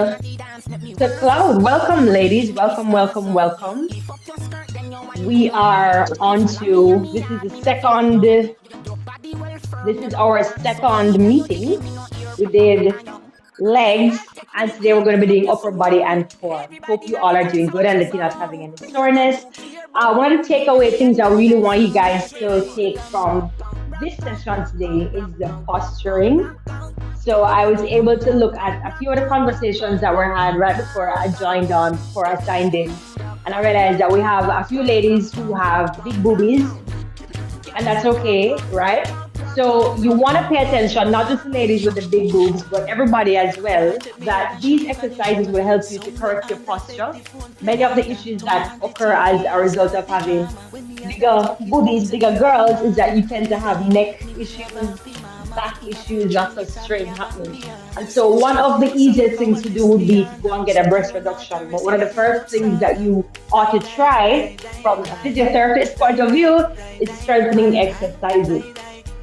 The cloud. Welcome, ladies. Welcome, welcome, welcome. We are on to this is our second meeting. We did legs, and today we're going to be doing upper body and core. Hope you all are doing good and that you're not having any soreness. One of the takeaway things I really want you guys to take from this session today is the posturing. So I was able to look at a few of the conversations that were had right before I joined on, before I signed in. And I realized that we have a few ladies who have big boobies, and that's okay, right? So you want to pay attention, not just the ladies with the big boobs, but everybody as well, that these exercises will help you to correct your posture. Many of the issues that occur as a result of having bigger boobies, bigger girls, is that you tend to have neck issues, back issues, lots of strain happening. And so one of the easiest things to do would be to go and get a breast reduction. But one of the first things that you ought to try from a physiotherapist point of view is strengthening exercises.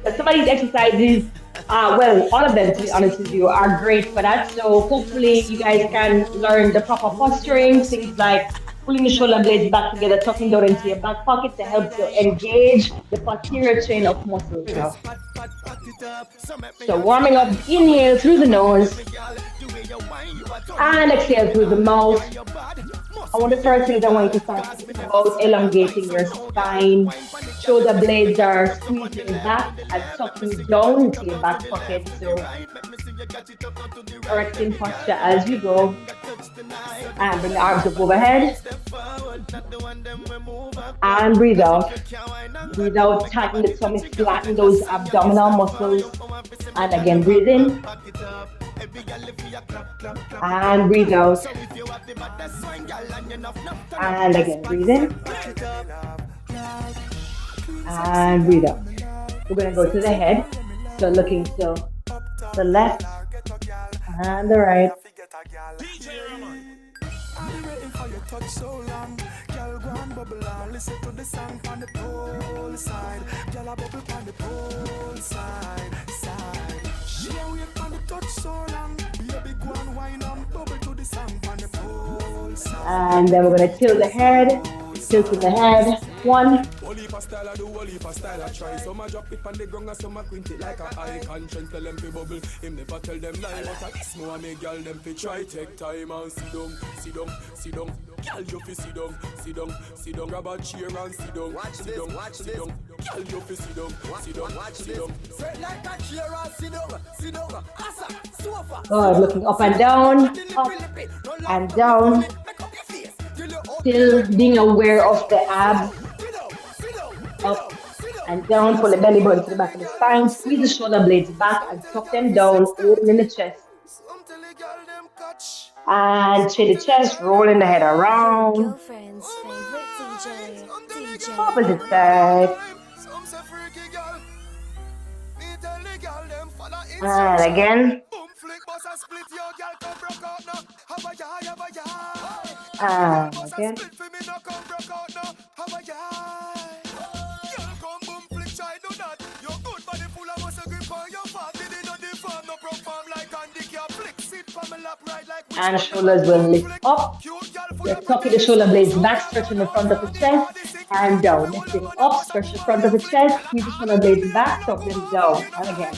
But some of these exercises, well, all of them, to be honest with you, are great for that. So hopefully you guys can learn the proper posturing, things like pulling the shoulder blades back together, tucking down into your back pocket to help to engage the posterior chain of muscles. So warming up, inhale through the nose and exhale through the mouth. And one of the first things I want you to start thinking about elongating your spine. Shoulder blades are squeezing back and tucking down into your back pocket. So correcting posture as you go. And bring the arms up overhead. And breathe out. Breathe out, tighten the tummy, flatten those abdominal muscles. And again, breathe in. And breathe out. And again, breathe in. And breathe out. We're going to go to the head. So looking to the left and the right. Touch so long, girl go and bubble on. Listen to the song on the pole side. Girl a bubble on the pole side. She a wait on the touch so long. Baby go and wine and bubble to the song on the pole side. And then we're gonna tilt the head. Tilting the head. 1. Style I do style I try. Some a drop it on the ground and some a quint it like a high conscience. Tell them to bubble. Him never tell them lie. But I smell and make girl them fi try. Take time and sit down. Girl you fi sit down. Grab a chair and sit down. Sit down. Girl you fi sit down. Sit like a chair and sit down. Asa, sofa. Good, looking up and down, up and down. Still being aware of the abs. Up and down, pull the belly button to the back of the spine, squeeze the shoulder blades back and tuck them down, open in the chest. And chin the chest, rolling the head around. Opposite side. And again. And again. And shoulders will lift up. You're tucking the shoulder blades back, stretching the front of the chest, and down. Lifting up, stretch the front of the chest, squeeze the shoulder blades back, tuck them down. And again.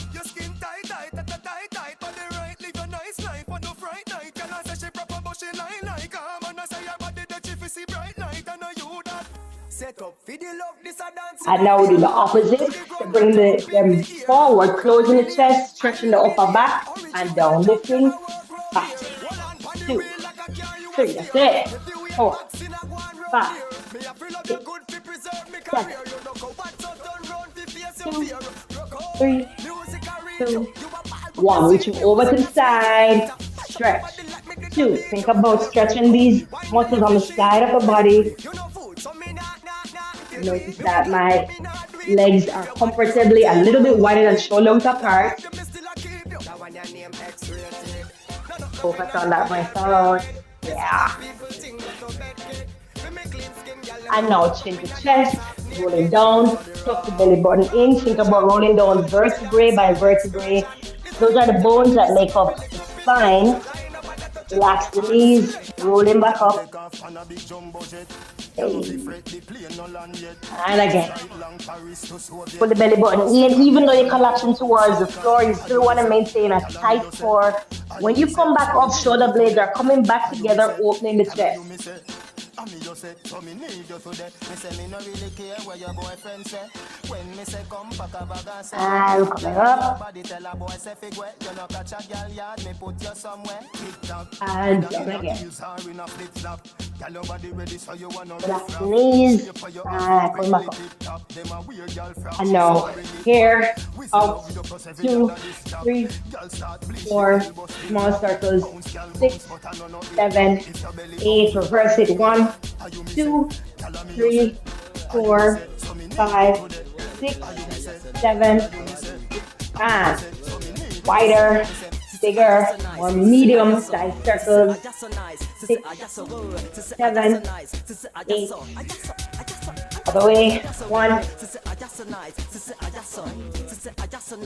And now we do the opposite. So bring them forward, closing the chest, stretching the upper back, and down, lifting. 5, 2, 3, that's it. 4, 5, 6, 7, 2, 3, 2, 1. Reaching over to the side. Stretch. 2. Think about stretching these muscles on the side of the body. Notice that my legs are comfortably a little bit wider than shoulder width apart. Focus on that, my thoughts. Yeah. And now chin to chest, rolling down, tuck the belly button in. Think about rolling down vertebrae by vertebrae. Those are the bones that make up the spine. Relax the knees, rolling back up. Hey. And again. Pull the belly button in, even though you're collapsing towards the floor, you still want to maintain a tight core. When you come back up, shoulder blades are coming back together, opening the chest. And coming up. And down again. Relax the knees. And come back up. And now, here, out, 2, 3, 4, small circles, 6, 7, 8, reverse it, 1, 2, 3, 4, 5, 6, 7, and wider, bigger, or medium size circles, 6, 7, 8, other way, 1,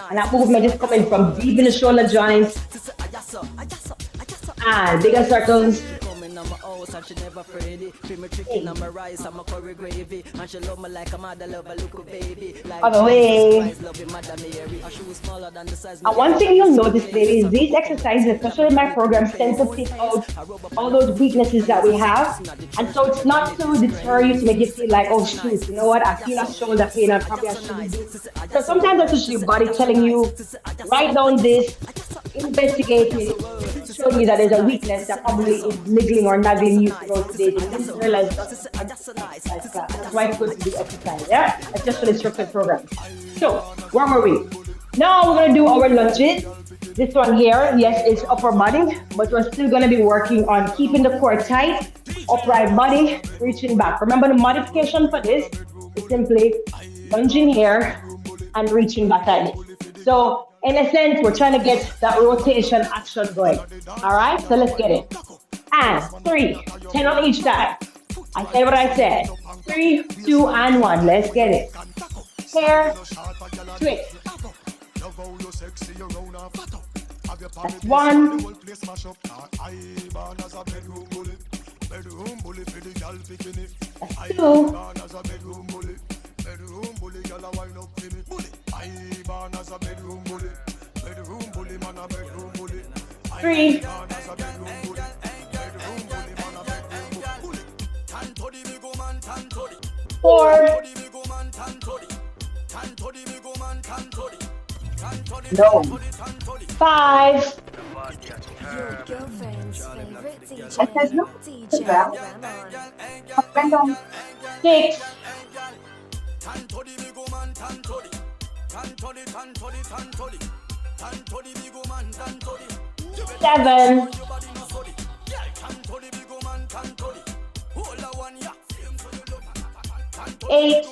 and that movement is coming from deep in the shoulder joints, and bigger circles, 8, other way. And one thing you'll notice, ladies, these exercises, especially in my programs, tend to pick out all those weaknesses that we have. And so it's not to deter you to make you feel like, oh shoot, you know what, I feel a shoulder pain, I probably shouldn't do. So sometimes that's just your body telling you, write down this, investigate it, showing you that there's a weakness that probably is niggling or nagging you throughout the day. You didn't realize that's why it's good to do exercise, yeah? It's just for the structured program. So, where were we? Now we're going to do our lunges. This one here, yes, it's upper body, but we're still going to be working on keeping the core tight, upright body, reaching back. Remember, the modification for this is simply lunging here and reaching back like this. So, in a sense, we're trying to get that rotation action going. All right, so let's get it. And 3, 10 on each side. I said what I said. 3, 2, and 1. Let's get it. Here, twist. That's 1. That's 2. 3. 4. No. 5. I said no. 6. 7. 8.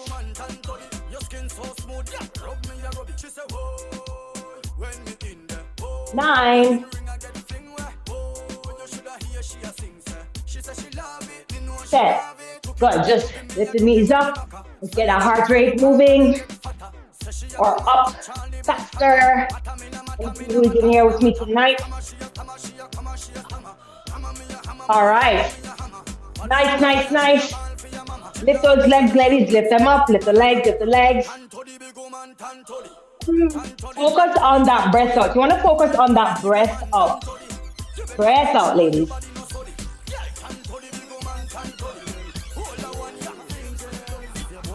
9. 10. Good. Just lift the knees up. Let's get our heart rate moving or up faster. Thank you who's in here with me tonight. All right. Nice, nice, nice. Lift those legs, ladies. Lift them up. Lift the legs. Lift the legs. Focus on that breath out. You want to focus on that breath out. Breath out, ladies.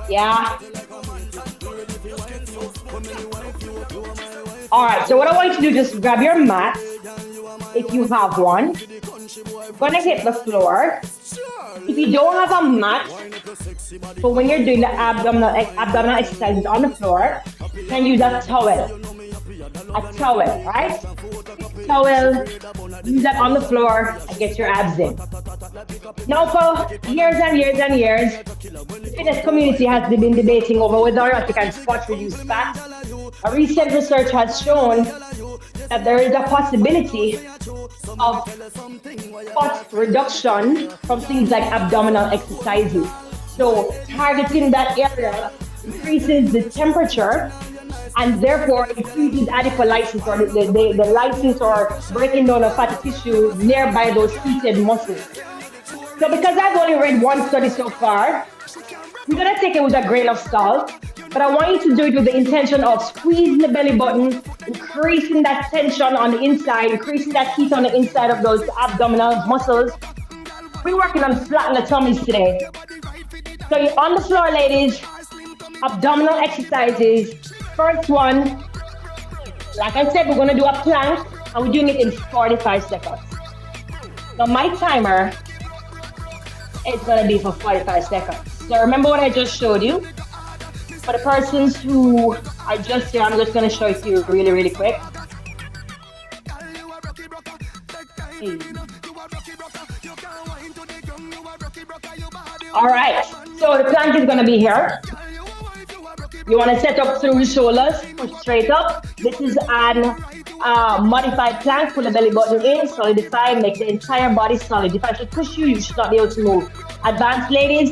Yeah. All right. So what I want you to do, just grab your mat if you have one. Gonna hit the floor. If you don't have a mat, but when you're doing the abdominal exercises on the floor, you can use a towel. A towel, right? Towel, use that on the floor and get your abs in. Now for years and years and years, the fitness community has been debating over whether or not you can spot reduce fat. A recent research has shown that there is a possibility of spot reduction from things like abdominal exercises. So targeting that area increases the temperature and therefore increases adipolysis, or the lysis or breaking down of fatty tissue nearby those seated muscles. So because I've only read one study so far, we're gonna take it with a grain of salt, but I want you to do it with the intention of squeezing the belly button, increasing that tension on the inside, increasing that heat on the inside of those abdominal muscles. We're working on flattening the tummies today. So you're on the floor, ladies. Abdominal exercises. First one, like I said, we're gonna do a plank, and we're doing it in 45 seconds. Now my timer is gonna be for 45 seconds. So remember what I just showed you? For the persons who are just here, I'm just gonna show it to you really, really quick. Hey. All right, so the plank is gonna be here. You wanna set up through the shoulders, push straight up. This is an modified plank. Pull the belly button in, solidify, make the entire body solid. If I should push you, you should not be able to move. Advanced ladies,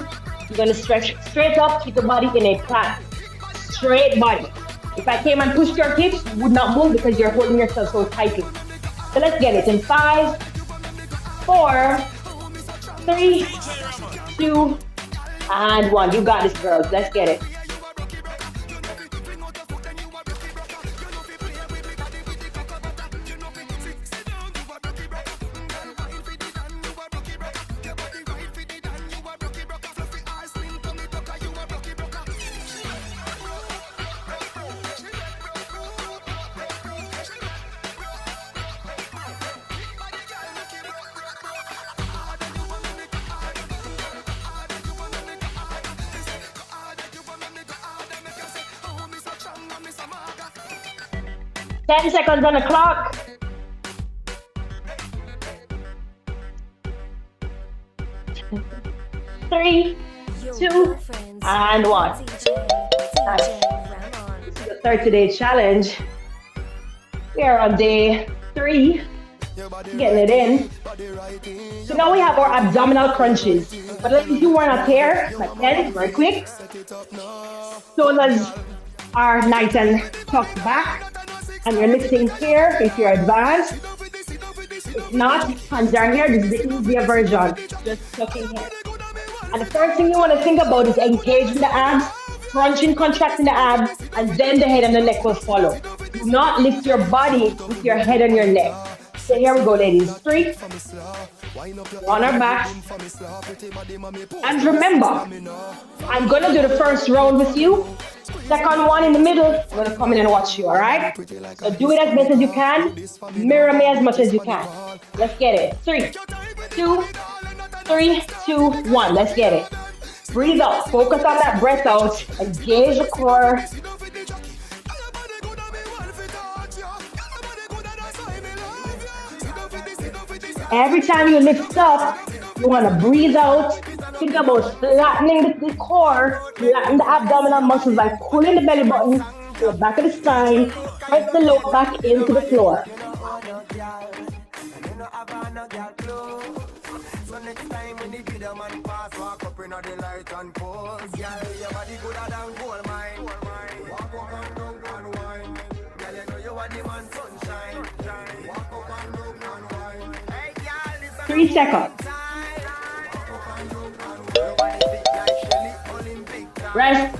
you're gonna stretch straight up, keep the body in a plank. Straight body. If I came and pushed your hips, you would not move because you're holding yourself so tightly. So let's get it in 5, 4, 3, 2, and 1. You got this, girls. Let's get it. Ten seconds on the clock. Three, 2, and 1. Nice. This is the 30-day challenge. We are on day 3, getting it in. So now we have our abdominal crunches. But if you want to pair, like 10, very quick. Shoulders are nice and tucked back. And you're lifting here if you're advanced. If not, hands are here. This is the easier version. Just tucking here. And the first thing you want to think about is engaging the abs, crunching, contracting the abs, and then the head and the neck will follow. Do not lift your body with your head and your neck. So here we go, ladies. 3. On our back. And remember, I'm going to do the first round with you. Second one in the middle, I'm going to come in and watch you, all right? So do it as best as you can. Mirror me as much as you can. Let's get it. 3, 2, 3, 2, 1. Let's get it. Breathe out. Focus on that breath out. Engage the core. Every time you lift up, you want to breathe out. Think about flattening the core, flatten the abdominal muscles by pulling the belly button to the back of the spine, press the lower back into the floor. Three seconds. Rest.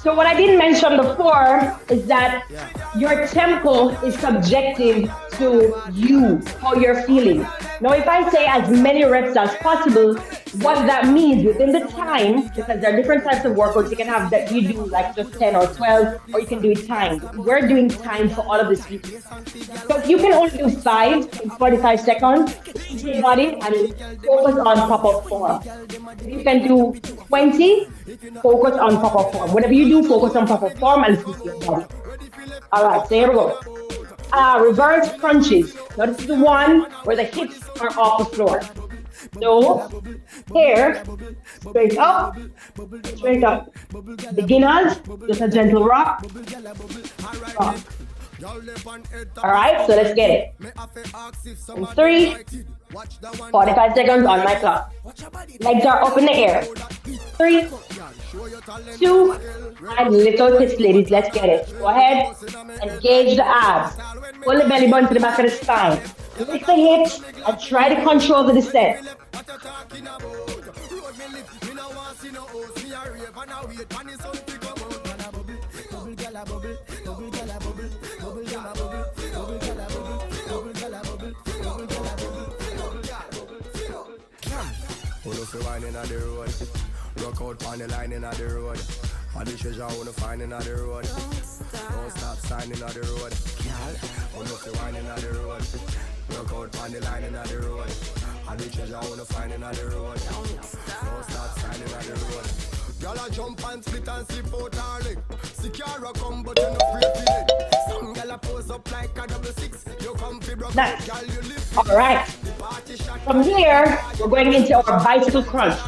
So what I didn't mention before is that your tempo is subjective to you, how you're feeling. Now, if I say as many reps as possible, what that means within the time, because there are different types of workouts, you can have that you do like just 10 or 12, or you can do it timed. We're doing time for all of this people. So if you can only do 5 in 45 seconds, keep your body and focus on pop-up form. If you can do 20, focus on pop-up form. Whatever you do, focus on pop-up form and listen to your body. All right, so here we go. Reverse crunches. Now this is the one where the hips are off the floor. So here, straight up, straight up. Beginners, just a gentle rock. Rock. All right, so let's get it. In 3, 45 seconds on my clock. Legs are up in the air. 3, 2, and little twist, ladies. Let's get it. Go ahead. Engage the abs. Pull the belly button to the back of the spine. Lift the hips and try to control the descent. Rock out on the line in the road. All the treasure I wanna find in the road. Don't stop signing on the road. Wanna fi wine in the road. Rock out on the line in the road. All the treasure I wanna find in the road. Don't stop signing on the road. Girl a jump and split and slip out her leg. Secure a come but you no pray for it. Some girl a pose up like a double six. You come fi broke Nice. girl you live. All right. From here, we're going into our bicycle crunch.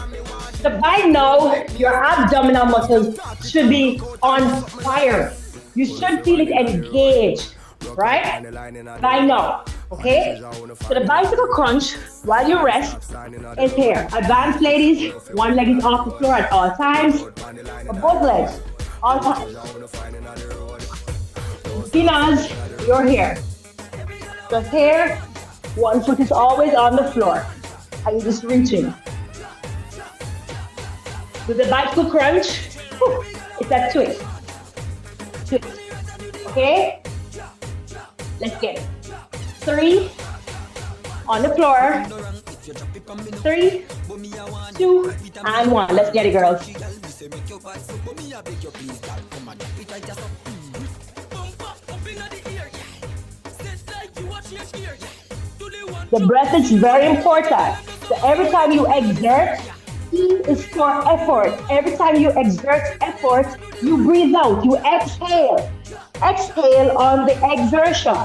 So by now, your abdominal muscles should be on fire. You should feel it engaged, right? By now, okay? So the bicycle crunch, while you rest, is here. Advanced ladies, one leg is off the floor at all times. For both legs, all times. Beginners, you're here. Just here, one foot is always on the floor. And you're just reaching. With the bicycle crunch, it's a twist. Twist. Okay? Let's get it. 3, on the floor. 3, 2, and 1. Let's get it, girls. The breath is very important. So every time you exert, E is for effort. Every time you exert effort, you breathe out, you exhale. Exhale on the exertion.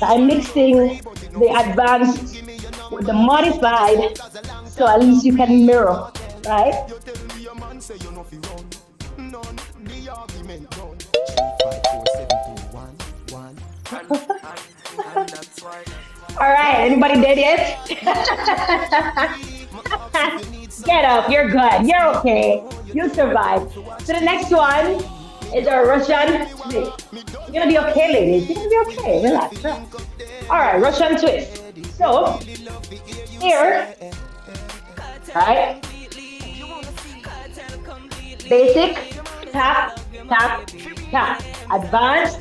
I'm mixing the advanced with the modified, so at least you can mirror, right? All right, anybody dead yet? Get up, you're good, you're okay, you survived. So the next one is a Russian twist. You're gonna be okay, ladies, you're gonna be okay, relax. All right, Russian twist. So, here, right? Basic, tap, tap, tap. Advanced,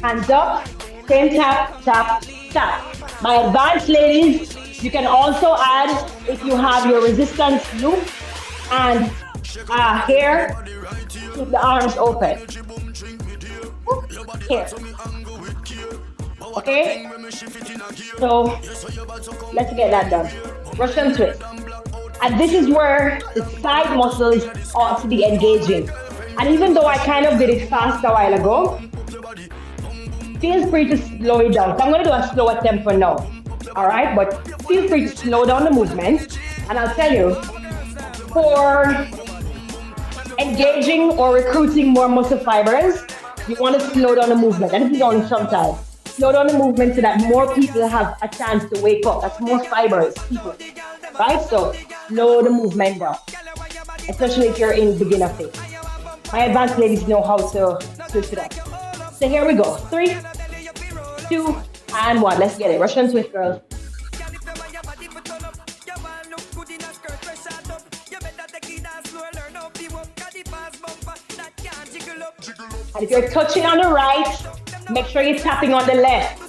hands up, same tap, tap, tap. My advanced ladies, you can also add, if you have your resistance loop and here, keep the arms open. Here. Okay? So, let's get that done. Russian twist. And this is where the side muscles ought to be engaging. And even though I kind of did it fast a while ago, feel free to slow it down. So I'm going to do a slower tempo now. All right? But feel free to slow down the movement. And I'll tell you, for engaging or recruiting more muscle fibers, you want to slow down the movement. And this is only sometimes. Slow down the movement so that more people have a chance to wake up. That's more fibers, people. Right? So slow the movement down, especially if you're in beginner phase. My advanced ladies know how to switch it up. So here we go. 3, 2, and 1. Let's get it. Russian twist, girls. And if you're touching on the right, make sure you're tapping on the left.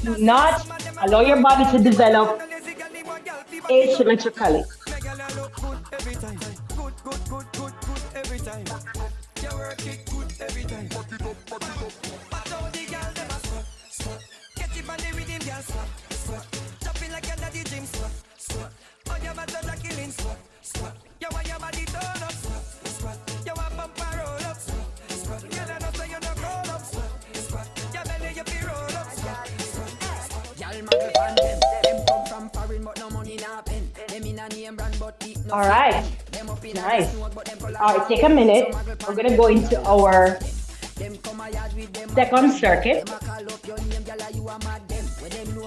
Do not allow your body to develop asymmetrically. All right, Nice. All right, take a minute. We're going to go into our second circuit.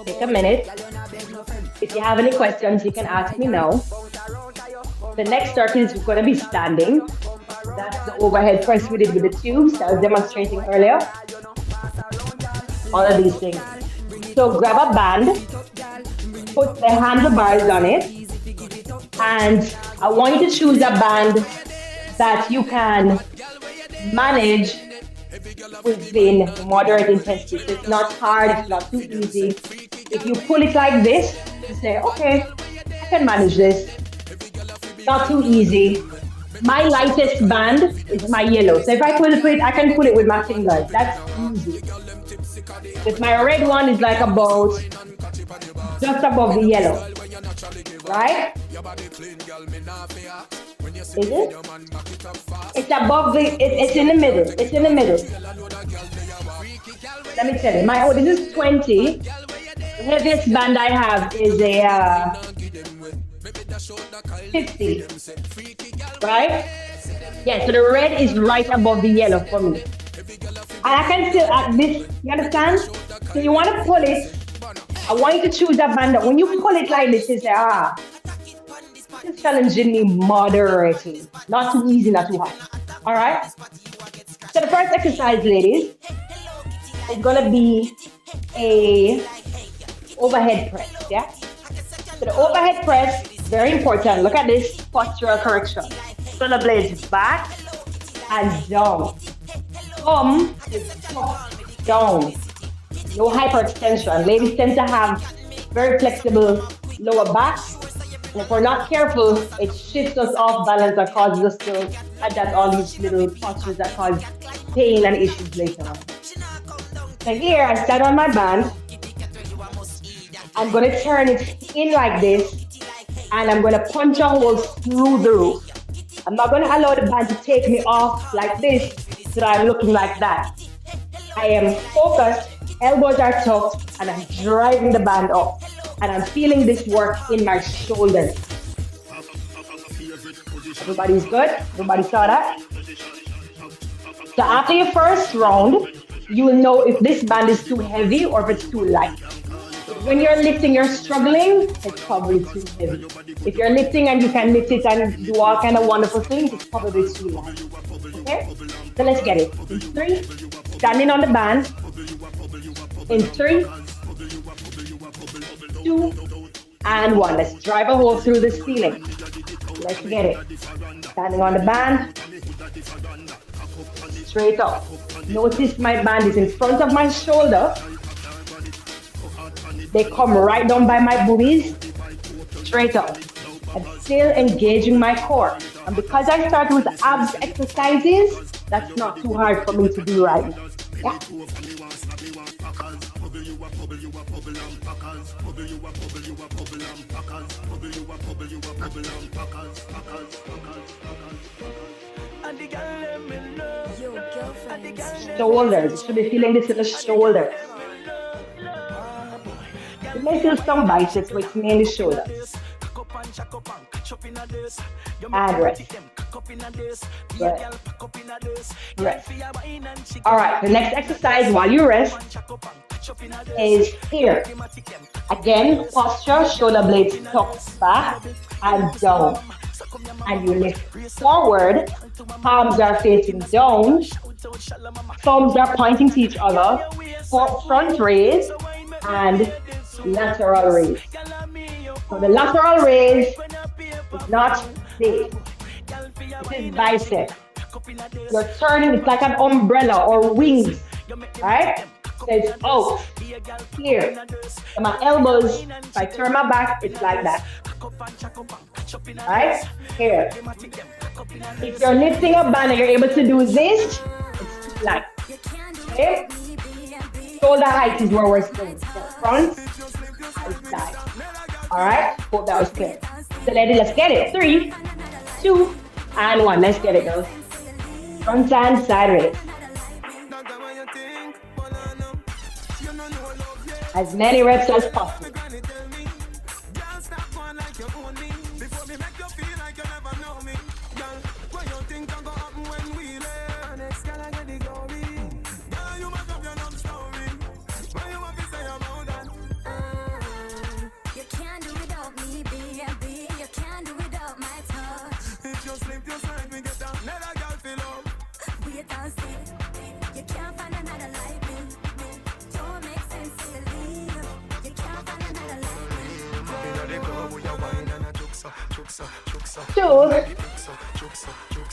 Take a minute. If you have any questions, you can ask me now. The next circuit is going to be standing. That's the overhead press we did with the tubes that I was demonstrating earlier. All of these things. So grab a band, put the handlebars on it, and I want you to choose a band that you can manage within moderate intensity. So it's not hard, it's not too easy. If you pull it like this, you say, okay, I can manage this. Not too easy. My lightest band is my yellow. So if I pull it, I can pull it with my fingers. That's easy. With my red one is like about just above the yellow. Right? Is it? It's above the, it's in the middle. It's in the middle. Let me tell you, this is 20. The heaviest band I have is a 50. Right? Yeah, so the red is right above the yellow for me. And I can still add this, you understand? So you want to pull it. I want you to choose a band that when you pull it like this, you say, this is challenging me moderately. Not too easy, not too hard. All right? So the first exercise, ladies, is going to be a overhead press, yeah? So the overhead press, very important. Look at this postural correction. Shoulder blades back and down. Thumb is down. No hyperextension. Ladies tend to have very flexible lower back. And if we're not careful, it shifts us off balance and causes us to adapt all these little postures that cause pain and issues later on. So here, I stand on my band. I'm going to turn it in like this, and I'm going to punch a hole through the roof. I'm not going to allow the band to take me off like this so that I'm looking like that. I am focused, elbows are tucked, and I'm driving the band up. And I'm feeling this work in my shoulders. Everybody's good? Everybody saw that? So after your first round, you will know if this band is too heavy or if it's too light. When you're lifting, you're struggling, it's probably too heavy. If you're lifting and you can lift it and do all kind of wonderful things, it's probably too light. Okay? So let's get it. In 3, standing on the band. In 3, 2, and 1. Let's drive a hole through the ceiling. Let's get it. Standing on the band. Straight up. Notice my band is in front of my shoulder. They come right down by my boobies. Straight up. I'm still engaging my core. And because I started with abs exercises, that's not too hard for me to do right now. Yeah. Shoulders. You should be feeling this in the shoulders. You may feel some biceps, but it's mainly shoulders. And rest. Good. Rest. All right, the next exercise while you rest is here. Again, posture, shoulder blades tucked back and down. And you lift forward, palms are facing down, thumbs are pointing to each other, front raise and lateral raise. So the lateral raise is not this. This is bicep. You're turning, it's like an umbrella or wings, right? So it's out, here. So my elbows, if I turn my back, it's like that. Right? Here. If you're lifting a band and you're able to do this, it's like, okay? Shoulder height is where we're staying. So front and side. All right? Hope that was clear. So let's get it. 3, 2, and 1. Let's get it, girls. Front and side raise. As many reps as possible. 2,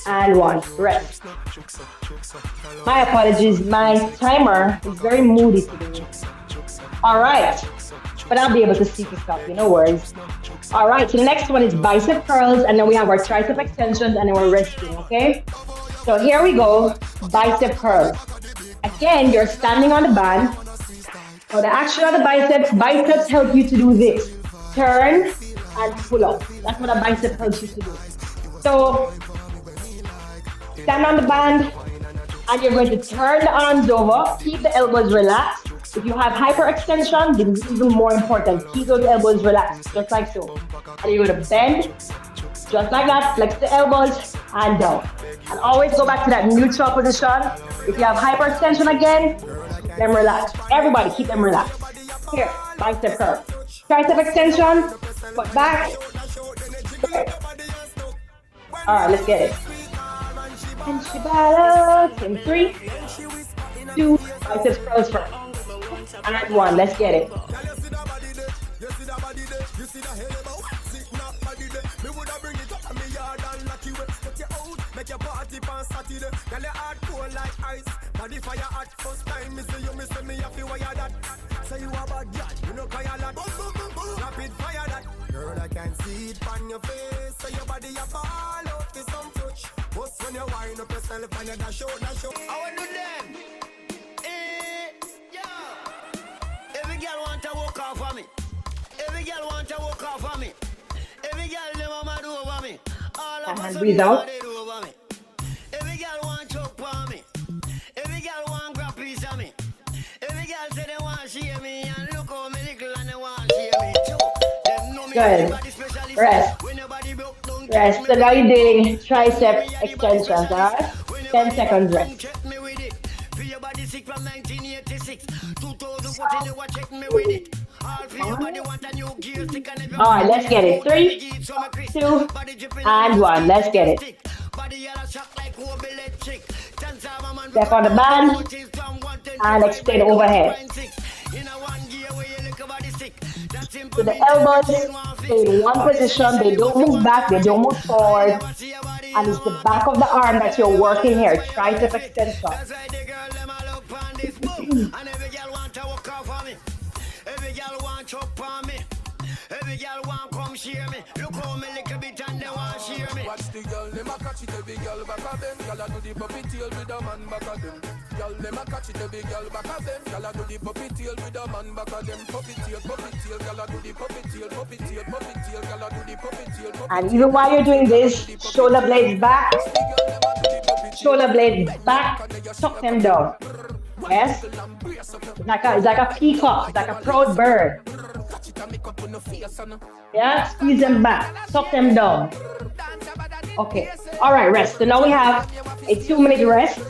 and 1. Rest. My apologies, my timer is very moody today. All right, but I'll be able to see to stop you, no worries. All right, so the next one is bicep curls, and then we have our tricep extensions, and then we're resting, okay? So here we go, bicep curls. Again, you're standing on the band. So the action of the biceps help you to do this. Turn and pull up. That's what a bicep helps you to do. So stand on the band, and you're going to turn the arms over. Keep the elbows relaxed. If you have hyperextension, then it's even more important. Keep those elbows relaxed, just like so. And you're going to bend, just like that. Flex the elbows and down. And always go back to that neutral position. If you have hyperextension again, keep them relaxed. Everybody, keep them relaxed. Here, bicep curl. Tricep extension, foot back. All right, let's get it. And Shibata, in 3, 2, biceps curls first. And 1, let's get it. Girl, I can see it on your face, so your body a fall out with some touch. Just when you wind up yourself and you dash out. I want to them. Every girl want to walk off for me. Every girl want to walk off for me. Every girl they want to do over me. All of us breathe out. they do over me. Every girl want to choke for me. Every girl want grab piece of me. Every girl say they want to share me, and look how me little and they want to share me too. Good. Rest. Rest. So now you're doing tricep extensions, all right? 10 seconds rest. All right, let's get it. 3, 2, and 1. Let's get it. Step on the band and extend overhead. So the elbows stay in one position, they don't move back, they don't move forward. And it's the back of the arm that you're working here, tricep extension. Every girl want come share me. Look how me lick a bit and they want share me. Watch the girl, them a catch it, every girl back of them. Girl a do the puppy tail with a man back of them. Girl, them a catch it, every girl back of them. Girl a do the puppy tail with a man back of them. Puppy tail, girl a do the puppy tail, girl a do the puppy tail. And even while you're doing this, shoulder blades back, tuck them down. Yes? It's like a peacock, it's like a proud bird. Yeah, squeeze them back, tuck them down. Okay, all right, rest. So now we have a 2-minute rest.